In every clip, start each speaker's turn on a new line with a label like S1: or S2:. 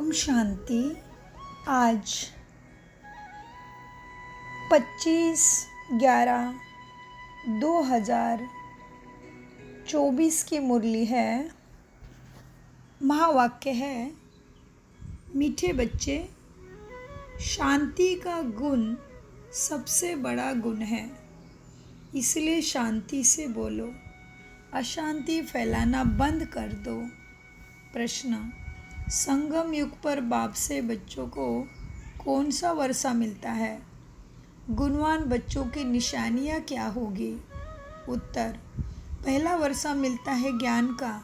S1: ओम शांति। आज 25/11/2024 की मुरली है। महावाक्य है, मीठे बच्चे, शांति का गुण सबसे बड़ा गुण है, इसलिए शांति से बोलो, अशांति फैलाना बंद कर दो। प्रश्न, संगम युग पर बाप से बच्चों को कौन सा वर्षा मिलता है? गुणवान बच्चों की निशानियाँ क्या होगी? उत्तर, पहला वर्षा मिलता है ज्ञान का,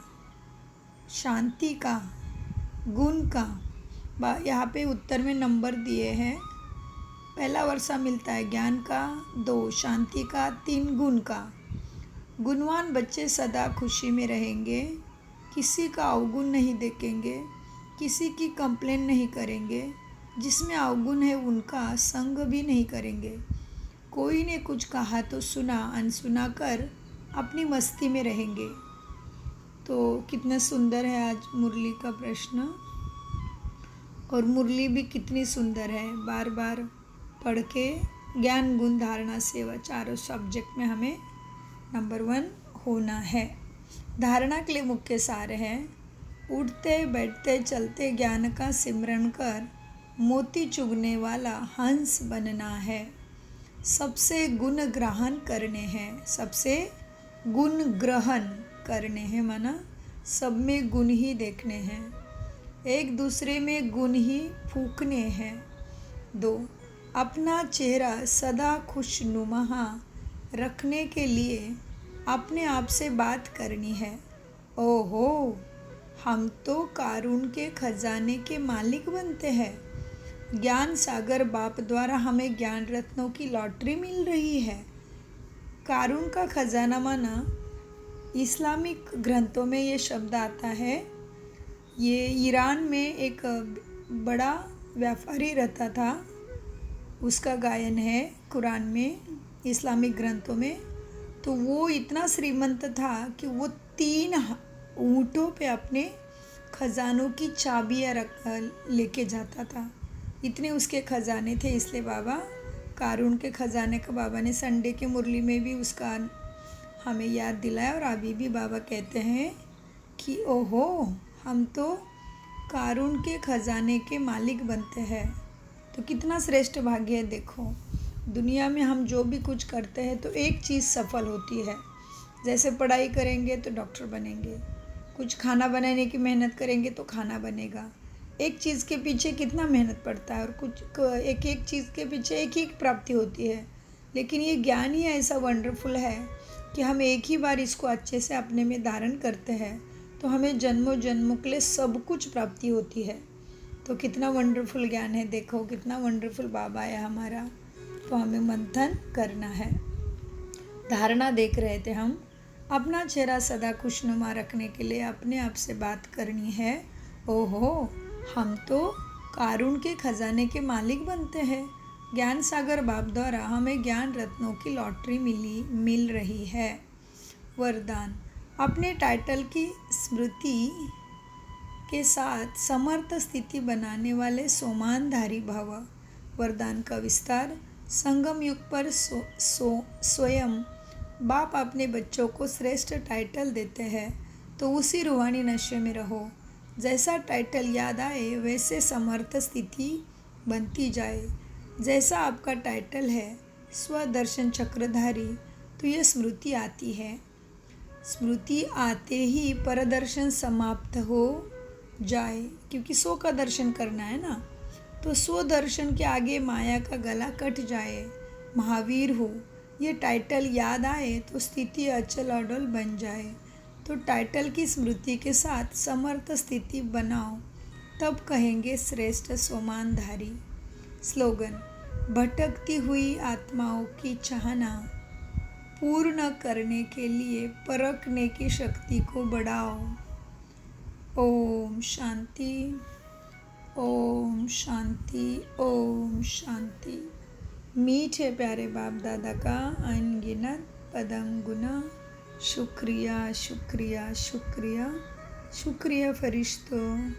S1: शांति का, गुण का। यहाँ पे उत्तर में नंबर दिए हैं। पहला वर्षा मिलता है ज्ञान का, 2 शांति का, 3 गुण का। गुणवान बच्चे सदा खुशी में रहेंगे, किसी का अवगुण नहीं देखेंगे, किसी की कंप्लेन नहीं करेंगे, जिसमें अवगुण है उनका संग भी नहीं करेंगे। कोई ने कुछ कहा तो सुना, अनसुना कर अपनी मस्ती में रहेंगे। तो कितना सुंदर है आज मुरली का प्रश्न, और मुरली भी कितनी सुंदर है। बार बार पढ़ के ज्ञान गुण धारणा सेवा चारों सब्जेक्ट में हमें नंबर 1 होना है। धारणा के लिए मुख्य सार है, उठते बैठते चलते ज्ञान का सिमरन कर मोती चुगने वाला हंस बनना है। सबसे गुण ग्रहण करने हैं, सबसे गुण ग्रहण करने हैं, माना सब में गुण ही देखने हैं, एक दूसरे में गुण ही फूकने हैं। 2, अपना चेहरा सदा खुशनुमा रखने के लिए अपने आप से बात करनी है। ओहो, हम तो कारुण के खजाने के मालिक बनते हैं। ज्ञान सागर बाप द्वारा हमें ज्ञान रत्नों की लॉटरी मिल रही है। कारुण का खजाना माना, इस्लामिक ग्रंथों में ये शब्द आता है। ये ईरान में एक बड़ा व्यापारी रहता था, उसका गायन है कुरान में, इस्लामिक ग्रंथों में। तो वो इतना श्रीमंत था कि वो 3 ऊँटों पे अपने खजानों की चाबियाँ लेके जाता था। इतने उसके खजाने थे, इसलिए बाबा कारुण के खजाने का बाबा ने संडे के मुरली में भी उसका हमें याद दिलाया। और अभी भी बाबा कहते हैं कि ओहो, हम तो कारुण के खजाने के मालिक बनते हैं। तो कितना श्रेष्ठ भाग्य है। देखो, दुनिया में हम जो भी कुछ करते हैं तो एक चीज़ सफल होती है। जैसे पढ़ाई करेंगे तो डॉक्टर बनेंगे, कुछ खाना बनाने की मेहनत करेंगे तो खाना बनेगा। एक चीज़ के पीछे कितना मेहनत पड़ता है, और कुछ एक चीज़ के पीछे एक ही प्राप्ति होती है। लेकिन ये ज्ञान ही ऐसा वंडरफुल है कि हम एक ही बार इसको अच्छे से अपने में धारण करते हैं तो हमें जन्मों जन्मों के लिए सब कुछ प्राप्ति होती है। तो कितना वंडरफुल ज्ञान है। देखो कितना वंडरफुल बाबा है हमारा। तो हमें मंथन करना है। धारणा देख रहे थे हम, अपना चेहरा सदा खुशनुमा रखने के लिए अपने आप से बात करनी है। ओहो, हम तो कारुण के खजाने के मालिक बनते हैं। ज्ञान सागर बाप द्वारा हमें ज्ञान रत्नों की लॉटरी मिल रही है। वरदान, अपने टाइटल की स्मृति के साथ समर्थ स्थिति बनाने वाले सोमानधारी भव। वरदान का विस्तार, संगम युग पर स्वयं बाप अपने बच्चों को श्रेष्ठ टाइटल देते हैं, तो उसी रूहानी नशे में रहो। जैसा टाइटल याद आए वैसे समर्थ स्थिति बनती जाए। जैसा आपका टाइटल है स्वदर्शन चक्रधारी, तो यह स्मृति आती है। स्मृति आते ही परदर्शन समाप्त हो जाए, क्योंकि सो का दर्शन करना है ना। तो स्वदर्शन के आगे माया का गला कट जाए। महावीर हो, ये टाइटल याद आए तो स्थिति अचल अडल बन जाए। तो टाइटल की स्मृति के साथ समर्थ स्थिति बनाओ, तब कहेंगे श्रेष्ठ सोमानधारी। स्लोगन, भटकती हुई आत्माओं की चाहना पूर्ण करने के लिए परखने की शक्ति को बढ़ाओ। ओम शांति, ओम शांति, ओम शांति। मीठे प्यारे बाप दादा का अनगिनत पदम गुना शुक्रिया, शुक्रिया, शुक्रिया, शुक्रिया फरिश्तों।